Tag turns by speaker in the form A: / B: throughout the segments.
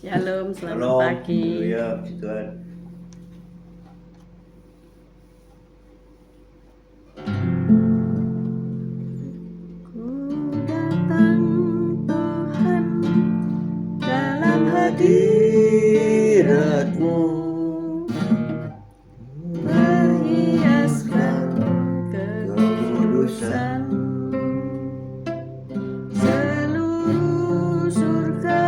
A: Shalom, selamat
B: Shalom,
A: pagi.
B: haleluya, puji Tuhan.
A: Ku datang Tuhan dalam hadirat-Mu, perhiaskan kekudusan. Seluruh surga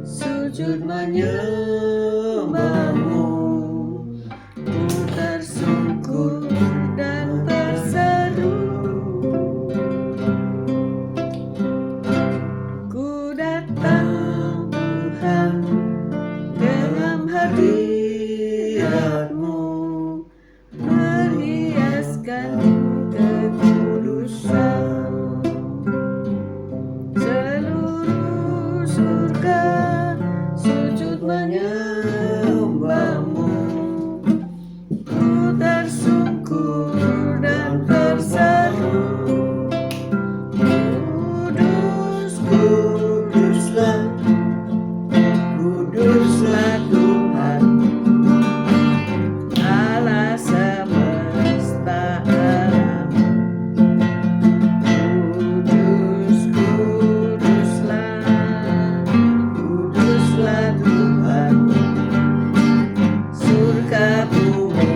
A: sujud menyembah-Mu. Ku tersungkur dan terseru. Ku datang Tuhan dalam hadirat-Mu, perhiaskan kekudusan. Seluruh surga sujud menyembah-Mu. Ku tersungkur dan terseru. Kudus,
B: Kuduslah, kuduslah Tuhan,
A: Allah semesta alam. Kudus, kuduslah,
B: kuduslah Tuhan,
A: surga bumi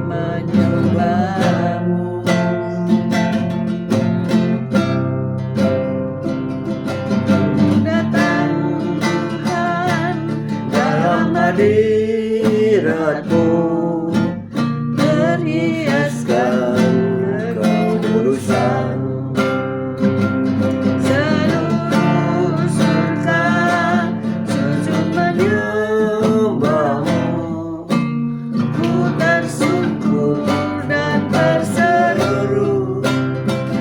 A: menyembah-Mu. Datang Tuhan dalam
B: hadirat-Mu,
A: perhiaskan kekudusan. Seluruh surga sujud menyembah-Mu. Ku tersungkur dan terseru.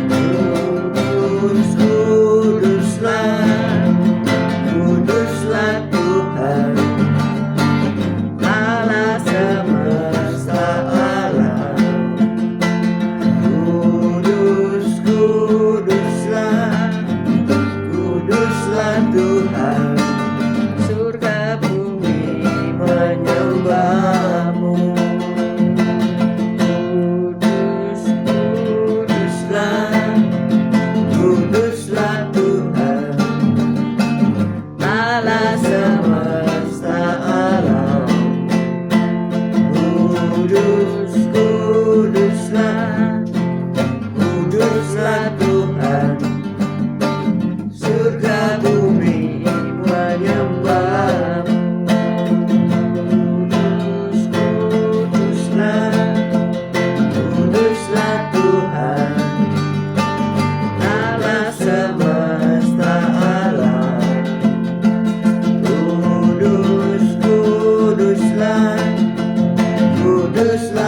B: kudus, kuduslah, kuduslah Tuhan,
A: Allah semesta
B: alam. Kudus, kuduslah, kuduslah Tuhan,
A: surga bumi
B: menyembah-Mu.
A: kudus, kuduslah,
B: Kuduslah Tuhan,
A: Allah semesta
B: alam. Kudus, kuduslah, kuduslah Tuhan, surga bumi menyembah.
A: kudus, kuduslah,
B: Kuduslah Tuhan,
A: Allah
B: semesta alam. Kudus, kuduslah, kuduslah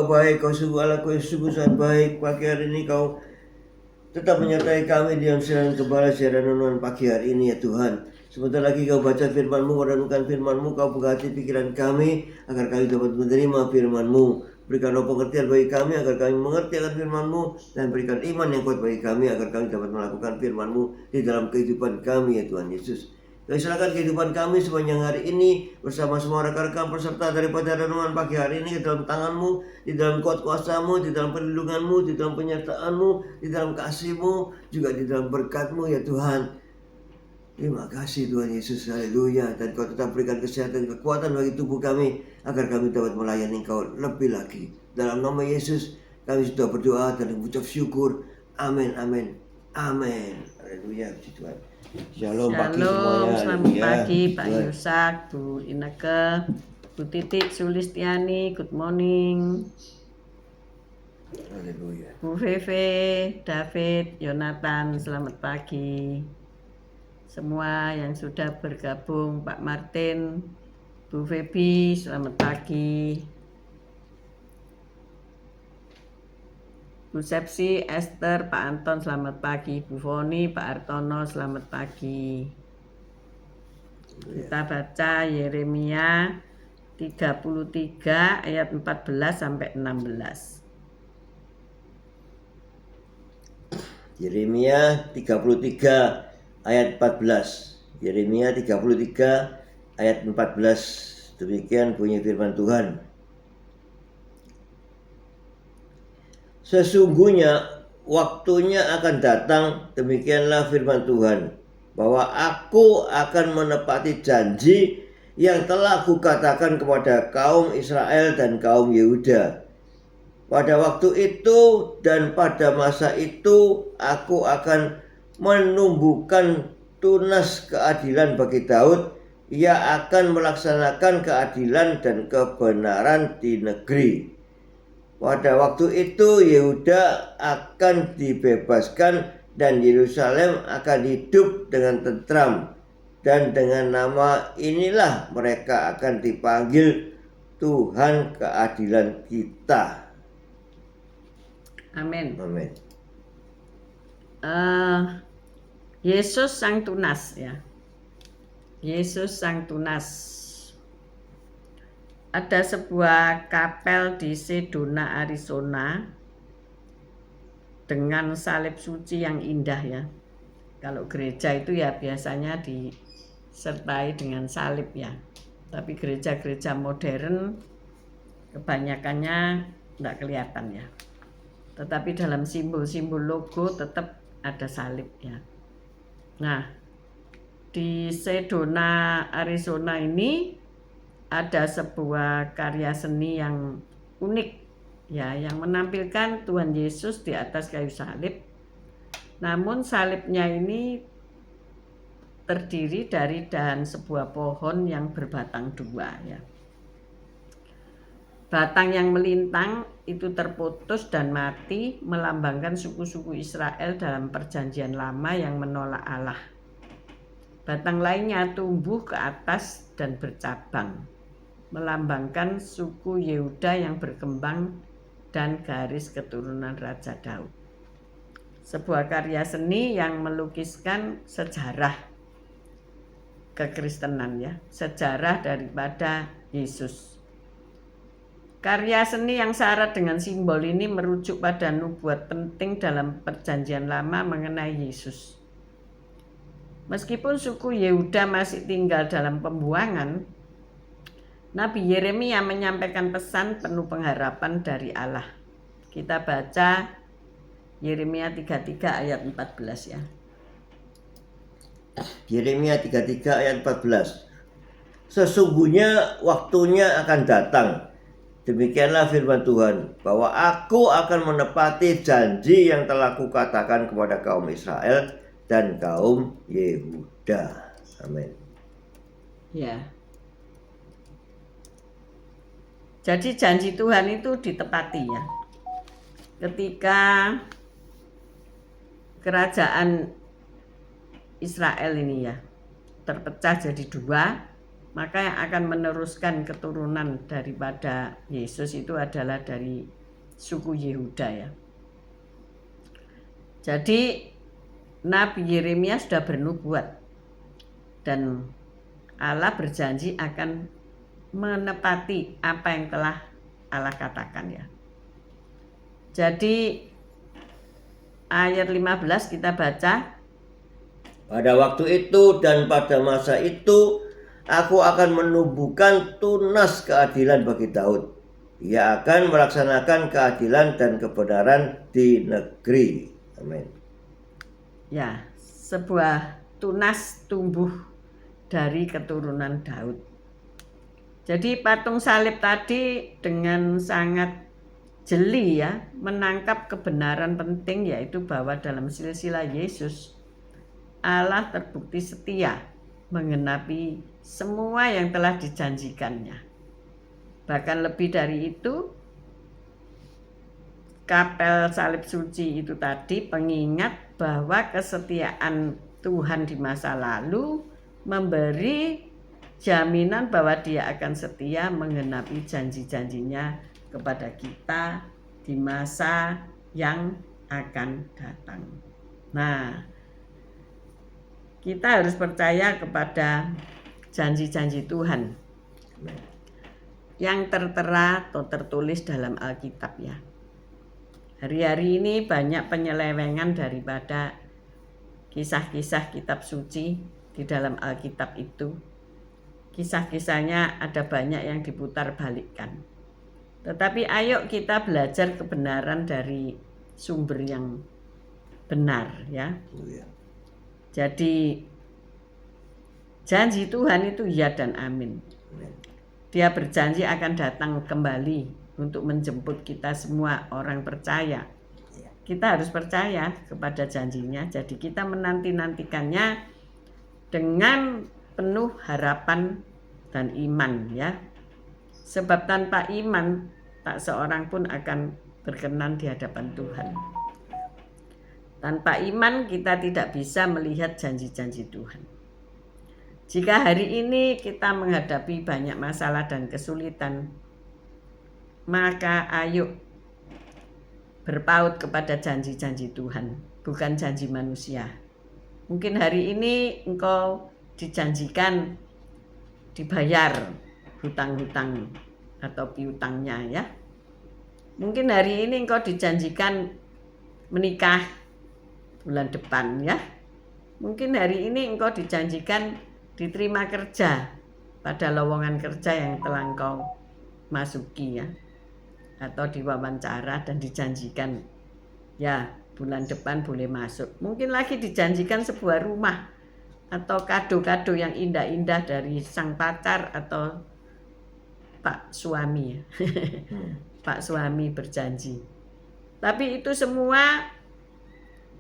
B: baik, Kau sungguh Allah, Kau sungguh sangat baik. Pagi hari ini Kau tetap menyertai kami di dalam siaran kembali siaran renungan pagi hari ini ya Tuhan. Sebentar lagi Kau baca firman-Mu, merenungkan firman-Mu, Kau buka hati pikiran kami agar kami dapat menerima firman-Mu. Berikan roh pengertian bagi kami agar kami mengerti akan firman-Mu, dan berikan iman yang kuat bagi kami agar kami dapat melakukan firman-Mu di dalam kehidupan kami ya Tuhan Yesus. Kami serahkan kehidupan kami sepanjang hari ini bersama semua rekan-rekan peserta daripada renungan pagi hari ini ke dalam tangan-Mu, di dalam kuat kuasa-Mu, di dalam perlindungan-Mu, di dalam penyertaan-Mu, di dalam kasih-Mu, juga di dalam berkat-Mu ya Tuhan. Terima kasih Tuhan Yesus, haleluya. Dan Kau tetap berikan kesehatan, kekuatan bagi tubuh kami agar kami dapat melayani Kau lebih lagi. Dalam nama Yesus kami sudah berdoa dan mengucap syukur. Amin, amin, amin. Haleluya, puji Tuhan. Shalom pagi semuanya.
A: Selamat
B: Haleluya.
A: pagi Pak
B: Tuhan.
A: Yusak, Bu Ineke, Bu Titik, Sulistiani, good morning.
B: Haleluya.
A: Bu Veve, David, Yonatan, selamat pagi. Semua yang sudah bergabung, Pak Martin, Bu Febi, selamat pagi. Bu Sepsi, Esther, Pak Anton, selamat pagi. Bu Foni, Pak Artono, selamat pagi. Kita baca Yeremia 33 ayat 14 sampai 16.
B: Yeremia 33 ayat 14. Yeremia 33 ayat 14. Demikian bunyi firman Tuhan. Sesungguhnya waktunya akan datang, demikianlah firman Tuhan, bahwa Aku akan menepati janji yang telah Kukatakan kepada kaum Israel dan kaum Yehuda. Pada waktu itu dan pada masa itu Aku akan menumbuhkan tunas keadilan bagi Daud. Ia akan melaksanakan keadilan dan kebenaran di negeri. Pada waktu itu Yehuda akan dibebaskan dan Yerusalem akan hidup dengan tentram. Dan dengan nama inilah mereka akan dipanggil Tuhan keadilan kita.
A: Amin.
B: Amin.
A: Yesus Sang Tunas ya. Yesus Sang Tunas. Ada sebuah kapel di Sedona, Arizona dengan salib suci yang indah ya. Kalau gereja itu ya biasanya disertai dengan salib ya. Tapi gereja-gereja modern kebanyakannya tidak kelihatan ya. Tetapi dalam simbol-simbol logo tetap ada salib ya. Nah, di Sedona, Arizona ini ada sebuah karya seni yang unik ya, yang menampilkan Tuhan Yesus di atas kayu salib. Namun salibnya ini terdiri dari dahan sebuah pohon yang berbatang dua ya. Batang yang melintang itu terputus dan mati, melambangkan suku-suku Israel dalam perjanjian lama yang menolak Allah. Batang lainnya tumbuh ke atas dan bercabang, melambangkan suku Yehuda yang berkembang dan garis keturunan Raja Daud. Sebuah karya seni yang melukiskan sejarah kekristenan ya, sejarah daripada Yesus. Karya seni yang syarat dengan simbol ini merujuk pada nubuat penting dalam perjanjian lama mengenai Yesus. Meskipun suku Yehuda masih tinggal dalam pembuangan, Nabi Yeremia menyampaikan pesan penuh pengharapan dari Allah. Kita baca Yeremia 33 ayat 14 ya.
B: Yeremia 33 ayat 14. Sesungguhnya waktunya akan datang, demikianlah firman Tuhan, bahwa Aku akan menepati janji yang telah Kukatakan kepada kaum Israel dan kaum Yehuda. Amin.
A: Ya. Jadi janji Tuhan itu ditepati ya. Ketika kerajaan Israel ini ya terpecah jadi dua, maka yang akan meneruskan keturunan daripada Yesus itu adalah dari suku Yehuda ya. Jadi Nabi Yeremia sudah bernubuat dan Allah berjanji akan menepati apa yang telah Allah katakan ya. Jadi ayat 15 kita baca,
B: pada waktu itu dan pada masa itu aku akan menubuhkan tunas keadilan bagi Daud. Ia akan melaksanakan keadilan dan kebenaran di negeri. Amin.
A: Ya, sebuah tunas tumbuh dari keturunan Daud. Jadi patung salib tadi dengan sangat jeli ya menangkap kebenaran penting, yaitu bahwa dalam silsilah Yesus Allah terbukti setia menggenapi semua yang telah dijanjikannya. Bahkan lebih dari itu, kapel salib suci itu tadi pengingat bahwa kesetiaan Tuhan di masa lalu memberi jaminan bahwa Dia akan setia menggenapi janji-janjinya kepada kita di masa yang akan datang. Nah, kita harus percaya kepada janji-janji Tuhan yang tertera atau tertulis dalam Alkitab ya. Hari-hari ini banyak penyelewengan daripada kisah-kisah kitab suci di dalam Alkitab itu. Kisah-kisahnya ada banyak yang diputar balikkan. Tetapi ayo kita belajar kebenaran dari sumber yang benar ya. Jadi janji Tuhan itu ya dan amin. Dia berjanji akan datang kembali untuk menjemput kita semua orang percaya. Kita harus percaya kepada janjinya. Jadi kita menanti-nantikannya dengan penuh harapan dan iman ya. Sebab tanpa iman tak seorang pun akan berkenan di hadapan Tuhan. Tanpa iman kita tidak bisa melihat janji-janji Tuhan. Jika hari ini kita menghadapi banyak masalah dan kesulitan, maka ayo berpaut kepada janji-janji Tuhan, bukan janji manusia. Mungkin hari ini engkau dijanjikan dibayar hutang-hutang atau piutangnya ya. Mungkin hari ini engkau dijanjikan menikah bulan depan ya. Mungkin hari ini engkau dijanjikan diterima kerja pada lowongan kerja yang telah engkau masuki ya, atau diwawancara dan dijanjikan ya bulan depan boleh masuk. Mungkin lagi dijanjikan sebuah rumah atau kado-kado yang indah-indah dari sang pacar atau pak suami ya. Pak suami berjanji. Tapi itu semua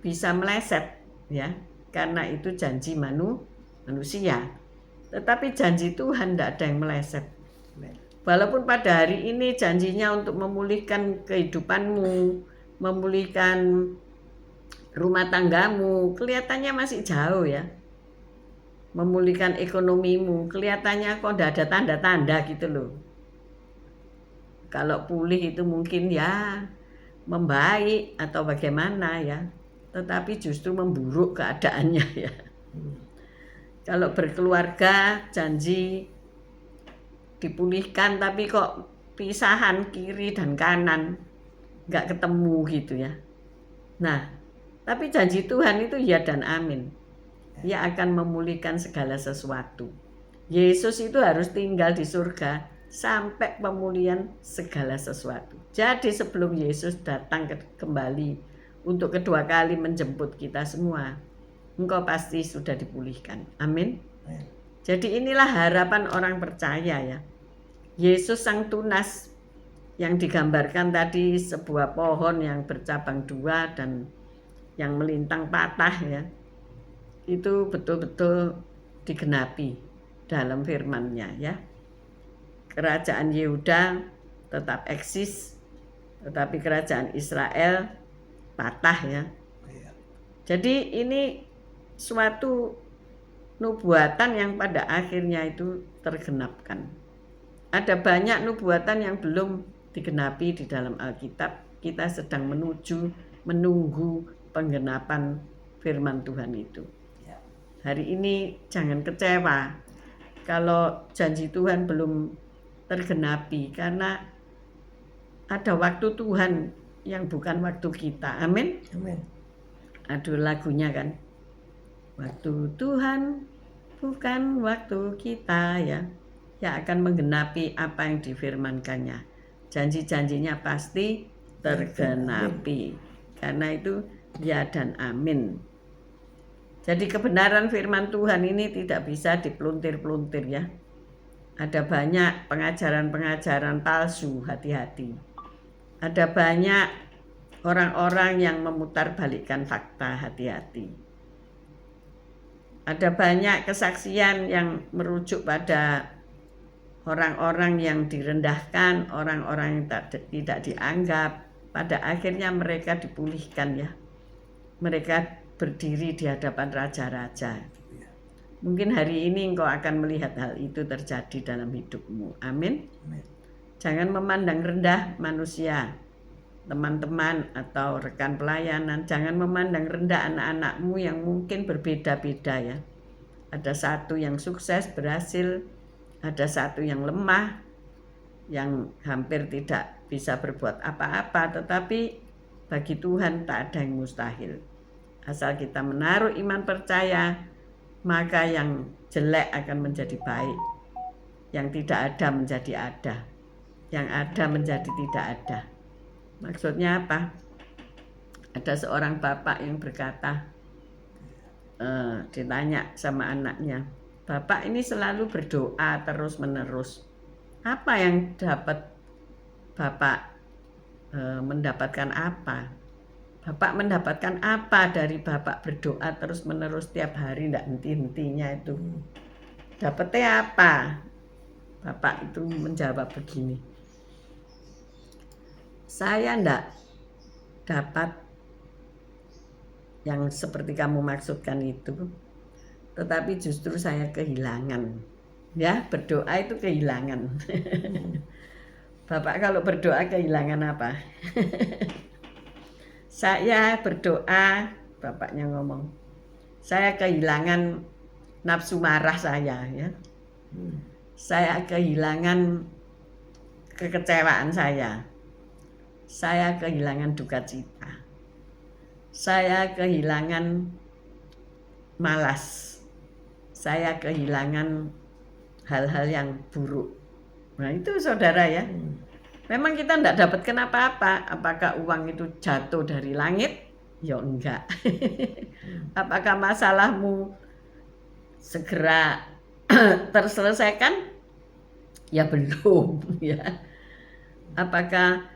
A: bisa meleset ya, karena itu janji manusia. Tetapi janji Tuhan tidak ada yang meleset. Walaupun pada hari ini janjinya untuk memulihkan kehidupanmu, memulihkan rumah tanggamu, kelihatannya masih jauh ya. Memulihkan ekonomimu, kelihatannya kok tidak ada tanda-tanda gitu loh. Kalau pulih itu mungkin ya membaik atau bagaimana ya, tetapi justru memburuk keadaannya ya. Kalau berkeluarga janji dipulihkan tapi kok pisahan kiri dan kanan, nggak ketemu gitu ya. Nah, tapi janji Tuhan itu ya dan amin. Ia akan memulihkan segala sesuatu. Yesus itu harus tinggal di surga sampai pemulihan segala sesuatu. Jadi sebelum Yesus datang kembali untuk kedua kali menjemput kita semua, engkau pasti sudah dipulihkan. Amin. Jadi inilah harapan orang percaya ya. Yesus sang tunas yang digambarkan tadi sebuah pohon yang bercabang dua dan yang melintang patah ya. Itu betul-betul digenapi dalam firman-Nya ya. Kerajaan Yehuda tetap eksis, tetapi kerajaan Israel patah ya. Jadi ini suatu nubuatan yang pada akhirnya itu tergenapkan. Ada banyak nubuatan yang belum digenapi di dalam Alkitab, kita sedang menunggu penggenapan firman Tuhan itu. Hari ini jangan kecewa kalau janji Tuhan belum tergenapi, karena ada waktu Tuhan yang bukan waktu kita. Amin.
B: Amin.
A: Aduh, lagunya kan, waktu Tuhan bukan waktu kita, ya akan menggenapi apa yang difirmankannya. Janji-janjinya pasti tergenapi. Karena itu ya dan amin. Jadi kebenaran firman Tuhan ini tidak bisa dipeluntir-peluntir, ya. Ada banyak pengajaran-pengajaran palsu, hati-hati. Ada banyak orang-orang yang memutarbalikkan fakta, hati-hati. Ada banyak kesaksian yang merujuk pada orang-orang yang direndahkan, orang-orang yang tidak dianggap. Pada akhirnya mereka dipulihkan, ya. Mereka berdiri di hadapan raja-raja. Mungkin hari ini engkau akan melihat hal itu terjadi dalam hidupmu. Amin. Jangan memandang rendah manusia, teman-teman atau rekan pelayanan. Jangan memandang rendah anak-anakmu yang mungkin berbeda-beda, ya. Ada satu yang sukses, berhasil, ada satu yang lemah, yang hampir tidak bisa berbuat apa-apa. Tetapi bagi Tuhan tak ada yang mustahil. Asal kita menaruh iman percaya, maka yang jelek akan menjadi baik, yang tidak ada menjadi ada, yang ada menjadi tidak ada. Maksudnya apa? Ada seorang bapak yang berkata, ditanya sama anaknya, "Bapak ini selalu berdoa terus-menerus. Apa yang dapat Bapak mendapatkan apa? Bapak mendapatkan apa dari Bapak berdoa terus-menerus tiap hari, tidak henti-hentinya itu? Dapatnya apa?" Bapak itu menjawab begini, "Saya tidak dapat yang seperti kamu maksudkan itu, tetapi justru saya kehilangan." Ya, berdoa itu kehilangan. Bapak kalau berdoa kehilangan apa? Saya berdoa, bapaknya ngomong, saya kehilangan nafsu marah saya, ya. Saya kehilangan kekecewaan saya. Saya kehilangan duka cita. Saya kehilangan malas. Saya kehilangan hal-hal yang buruk. Nah itu saudara, ya. Memang kita tidak dapatkan apa-apa. Apakah uang itu jatuh dari langit? Ya enggak. Apakah masalahmu segera terselesaikan? Ya belum, ya. Apakah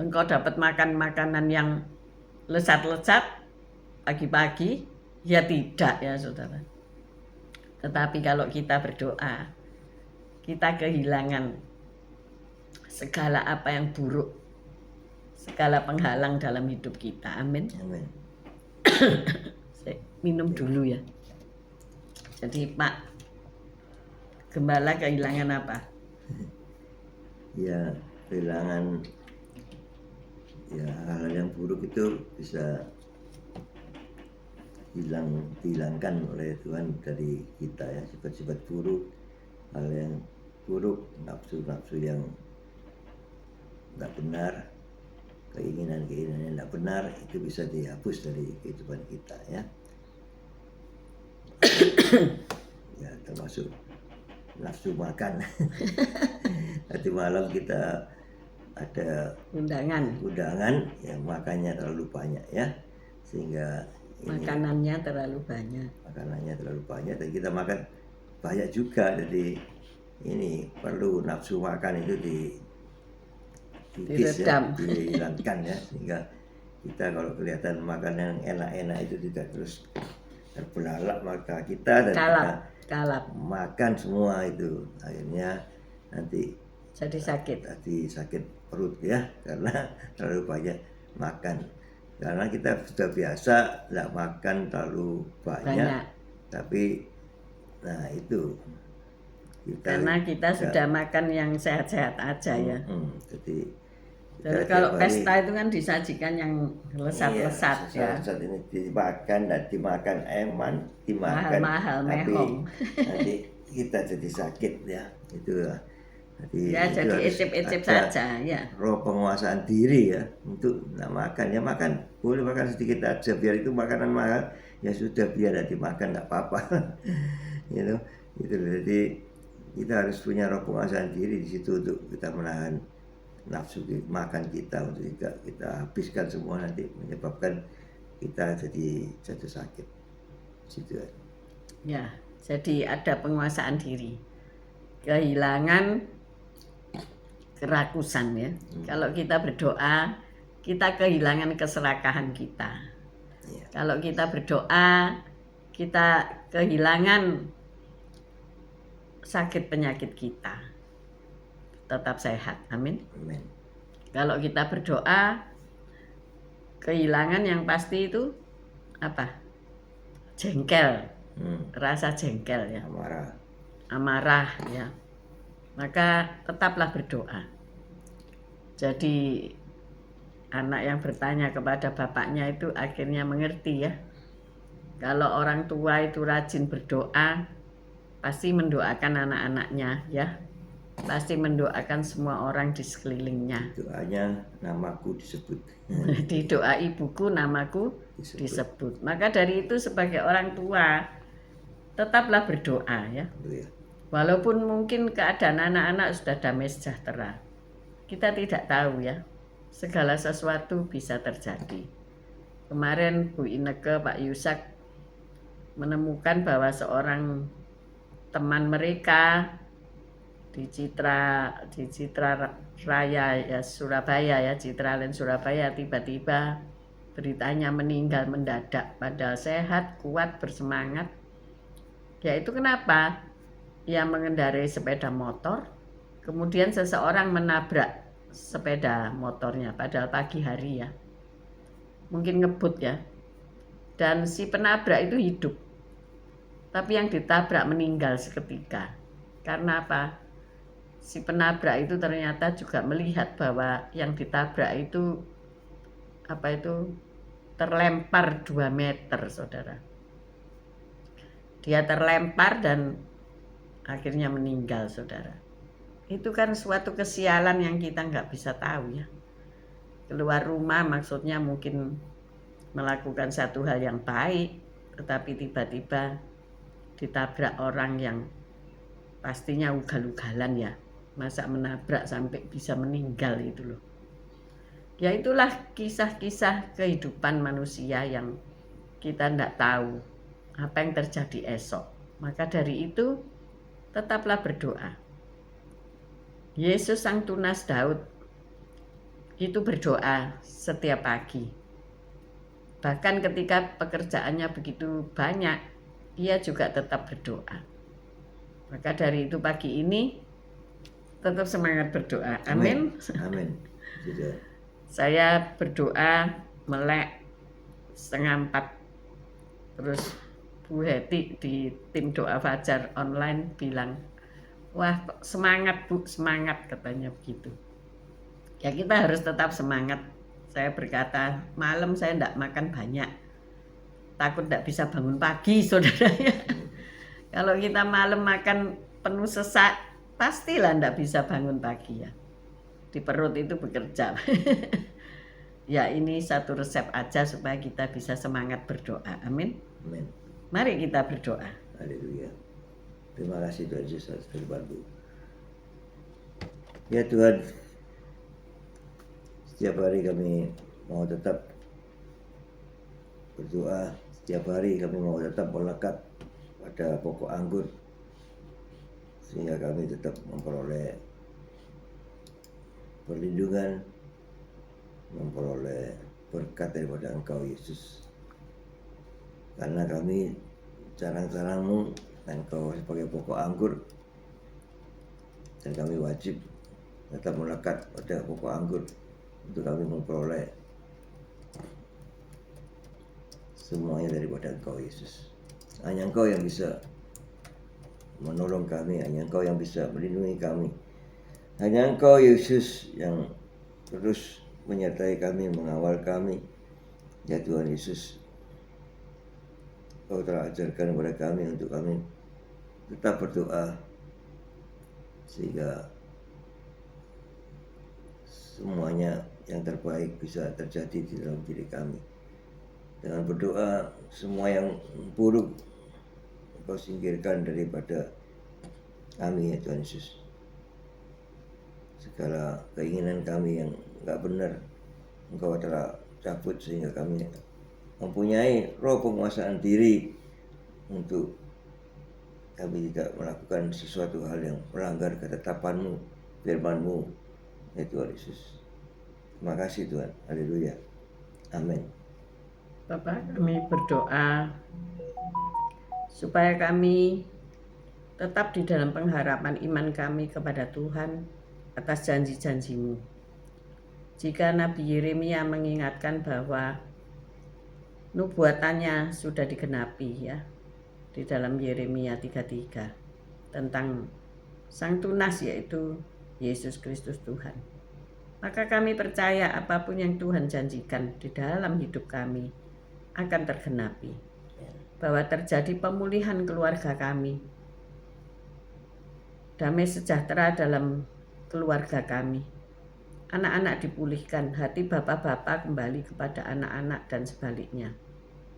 A: engkau dapat makan makanan yang lezat-lezat pagi-pagi? Ya tidak, ya saudara. Tetapi kalau kita berdoa, kita kehilangan segala apa yang buruk, segala penghalang dalam hidup kita. Amin.
B: Amin.
A: Saya minum dulu, ya. Jadi Pak Gembala kehilangan apa?
B: Ya, kehilangan ya hal yang buruk itu bisa dihilangkan oleh Tuhan dari kita, ya. Sifat-sifat buruk, hal yang buruk, nafsu-nafsu yang tidak benar, keinginan-keinginan yang tidak benar, itu bisa dihapus dari kehidupan kita, ya. Ya, termasuk nafsu makan. Nanti malam kita ada
A: Undangan.
B: yang makannya terlalu banyak, ya, sehingga
A: Makanannya terlalu banyak.
B: Dan kita makan banyak juga, jadi ini perlu nafsu makan itu
A: Diredam.
B: ya, dihilangkan, ya, sehingga kita kalau kelihatan makan yang enak-enak itu tidak terus terbelalak mata kita dan
A: kalap
B: makan semua itu, akhirnya nanti
A: jadi sakit
B: perut, ya, karena terlalu banyak makan. Karena kita sudah biasa tidak makan terlalu banyak. Tapi nah itu
A: Karena kita sudah makan yang sehat-sehat aja ya.
B: Jadi
A: Kalau pesta itu kan disajikan yang lesat-lesat ya.
B: Lesat ini dimakan dan dimakan eman, dimakan
A: Mahal-mahal,
B: tapi
A: mehong.
B: nanti kita jadi sakit ya. Itu
A: Ya
B: itu
A: jadi
B: harus
A: icip-icip
B: ada
A: saja ya.
B: roh penguasaan diri ya untuk makan. Ya makan, boleh makan sedikit aja biar itu makanan mahal. Ya sudah biar tidak dimakan tidak apa-apa. Gitu. Jadi kita harus punya roh penguasaan diri di situ untuk kita menahan nafsu makan kita untuk kita habiskan semua, nanti menyebabkan kita jadi jatuh sakit. Situ
A: ya. Jadi ada penguasaan diri, kehilangan kerakusan ya. Kalau kita berdoa, kita kehilangan keserakahan kita. Kalau kita berdoa, kita kehilangan sakit penyakit kita, tetap sehat. Amin. Kalau kita berdoa, kehilangan yang pasti itu apa? Jengkel, rasa jengkel ya, amarah ya. Maka tetaplah berdoa. Jadi anak yang bertanya kepada bapaknya itu akhirnya mengerti ya. Kalau orang tua itu rajin berdoa, pasti mendoakan anak-anaknya ya. Pasti mendoakan semua orang di sekelilingnya.
B: Doanya namaku disebut.
A: Di doa ibuku namaku disebut. Maka dari itu sebagai orang tua tetaplah berdoa ya. Walaupun mungkin keadaan anak-anak sudah damai sejahtera, kita tidak tahu ya. Segala sesuatu bisa terjadi. Kemarin Bu Ineke, Pak Yusak menemukan bahwa seorang teman mereka di Citra Raya ya Surabaya ya, Citraland Surabaya, tiba-tiba beritanya meninggal mendadak, padahal sehat, kuat, bersemangat. Ya itu kenapa? Ia mengendarai sepeda motor, kemudian seseorang menabrak sepeda motornya, padahal pagi hari ya, mungkin ngebut ya, dan si penabrak itu hidup, tapi yang ditabrak meninggal seketika. Karena apa? Si penabrak itu ternyata juga melihat bahwa yang ditabrak itu terlempar 2 meter, saudara. Dia terlempar dan akhirnya meninggal, saudara. Itu kan suatu kesialan yang kita nggak bisa tahu ya. Keluar rumah maksudnya mungkin melakukan satu hal yang baik, tetapi tiba-tiba ditabrak orang yang pastinya ugal-ugalan ya. Masa menabrak sampai bisa meninggal itu loh. Ya itulah kisah-kisah kehidupan manusia yang kita tidak tahu apa yang terjadi esok. Maka dari itu tetaplah berdoa. Yesus sang tunas Daud itu berdoa setiap pagi. Bahkan ketika pekerjaannya begitu banyak, ia juga tetap berdoa. Maka dari itu pagi ini tetap semangat berdoa. Amin.
B: Amin.
A: Saya berdoa melek 3:30. Terus Bu Heti di tim doa fajar online bilang, wah semangat Bu, semangat, katanya begitu. Ya kita harus tetap semangat. Saya berkata, malam saya tidak makan banyak, takut tidak bisa bangun pagi, saudara ya. Kalau kita malam makan penuh sesak, pastilah tidak bisa bangun pagi ya. Di perut itu bekerja. Ya ini satu resep aja supaya kita bisa semangat berdoa. Amin.
B: Amin.
A: Mari kita berdoa.
B: Haleluya. Terima kasih Tuhan Yesus atas firman-Mu. Ya Tuhan, setiap hari kami mau tetap berdoa, setiap hari kami mau tetap melekat pada pokok anggur, sehingga kami tetap memperoleh perlindungan, memperoleh berkat daripada Engkau Yesus. Karena kami carang-carang-Mu dan Engkau sebagai pokok anggur, dan kami wajib tetap melekat pada pokok anggur untuk kami memperoleh semuanya daripada Engkau Yesus. Hanya Engkau yang bisa menolong kami, hanya Engkau yang bisa melindungi kami. Hanya Engkau Yesus yang terus menyertai kami, mengawal kami. Ya Tuhan Yesus, Kau telah ajarkan kepada kami untuk kami tetap berdoa sehingga semuanya yang terbaik bisa terjadi di dalam diri kami. Dengan berdoa, semua yang buruk Engkau singkirkan daripada kami ya Tuhan Yesus. Segala keinginan kami yang enggak benar Engkau telah cabut sehingga kami mempunyai roh penguasaan diri untuk kami tidak melakukan sesuatu hal yang melanggar ketetapan-Mu, firman-Mu ya Tuhan Yesus. Terima kasih Tuhan. Haleluya. Amin.
A: Bapak, kami berdoa supaya kami tetap di dalam pengharapan iman kami kepada Tuhan atas janji-janji-Mu. Jika Nabi Yeremia mengingatkan bahwa nubuatannya sudah digenapi ya di dalam Yeremia 33 tentang Sang Tunas, yaitu Yesus Kristus Tuhan. Maka kami percaya apapun yang Tuhan janjikan di dalam hidup kami akan tergenapi. Bahwa terjadi pemulihan keluarga kami, damai sejahtera dalam keluarga kami, anak-anak dipulihkan, hati bapak-bapak kembali kepada anak-anak dan sebaliknya.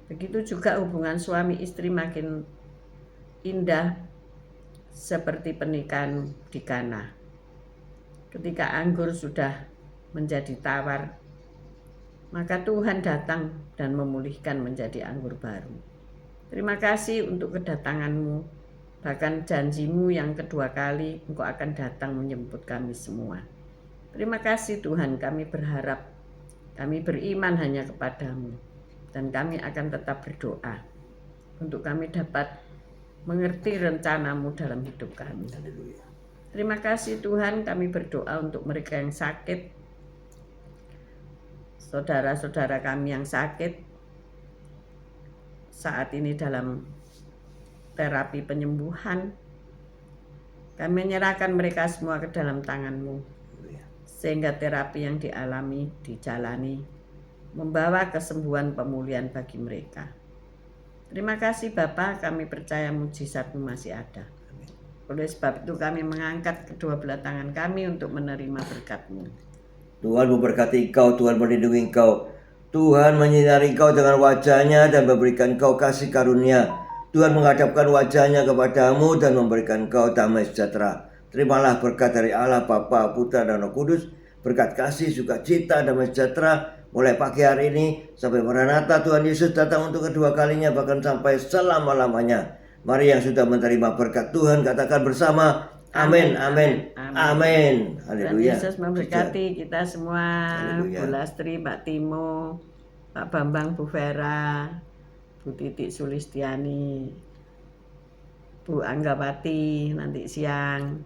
A: Begitu juga hubungan suami istri makin indah seperti pernikahan di Kana. Ketika anggur sudah menjadi tawar, maka Tuhan datang dan memulihkan menjadi anggur baru. Terima kasih untuk kedatangan-Mu, bahkan janji-Mu yang kedua kali Engkau akan datang menjemput kami semua. Terima kasih Tuhan, kami berharap, kami beriman hanya kepada-Mu, dan kami akan tetap berdoa untuk kami dapat mengerti rencana-Mu dalam hidup kami.
B: Haleluya.
A: Terima kasih Tuhan, kami berdoa untuk mereka yang sakit, saudara-saudara kami yang sakit saat ini dalam terapi penyembuhan. Kami menyerahkan mereka semua ke dalam tangan-Mu, sehingga terapi yang dialami, dijalani, membawa kesembuhan pemulihan bagi mereka. Terima kasih Bapa, kami percaya mujizat-Mu masih ada. Oleh sebab itu kami mengangkat kedua belah tangan kami untuk menerima berkat-Mu.
B: Tuhan memberkati Engkau, Tuhan melindungi Engkau. Tuhan menyinari Engkau dengan wajah-Nya dan memberikan Engkau kasih karunia. Tuhan menghadapkan wajah-Nya kepadamu dan memberikan Engkau damai sejahtera. Terimalah berkat dari Allah Bapa, Putra dan Roh Kudus, berkat kasih, sukacita, damai sejahtera mulai pagi hari ini sampai Maranatha Tuhan Yesus datang untuk kedua kalinya, bahkan sampai selama-lamanya. Mari yang sudah menerima berkat Tuhan katakan bersama, amin, amin, amin.
A: Tuhan
B: Haleluya.
A: Yesus memberkati kita semua.
B: Haleluya.
A: Bu Lastri, Pak Timo, Pak Bambang, Bu Vera, Bu Titik Sulistiani, Bu Anggawati nanti siang.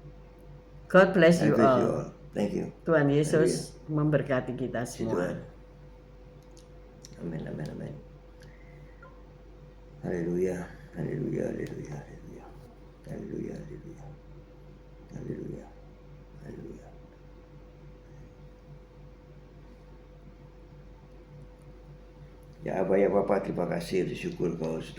A: God bless you all.
B: Thank you.
A: Tuhan Yesus memberkati kita semua.
B: Tuhan. Amin, amin, amin. Haleluya, haleluya, haleluya, haleluya. Haleluya, haleluya. Haleluya. Haleluya. Ya Abah, ya Bapak, terima kasih, bersyukur Kau sudah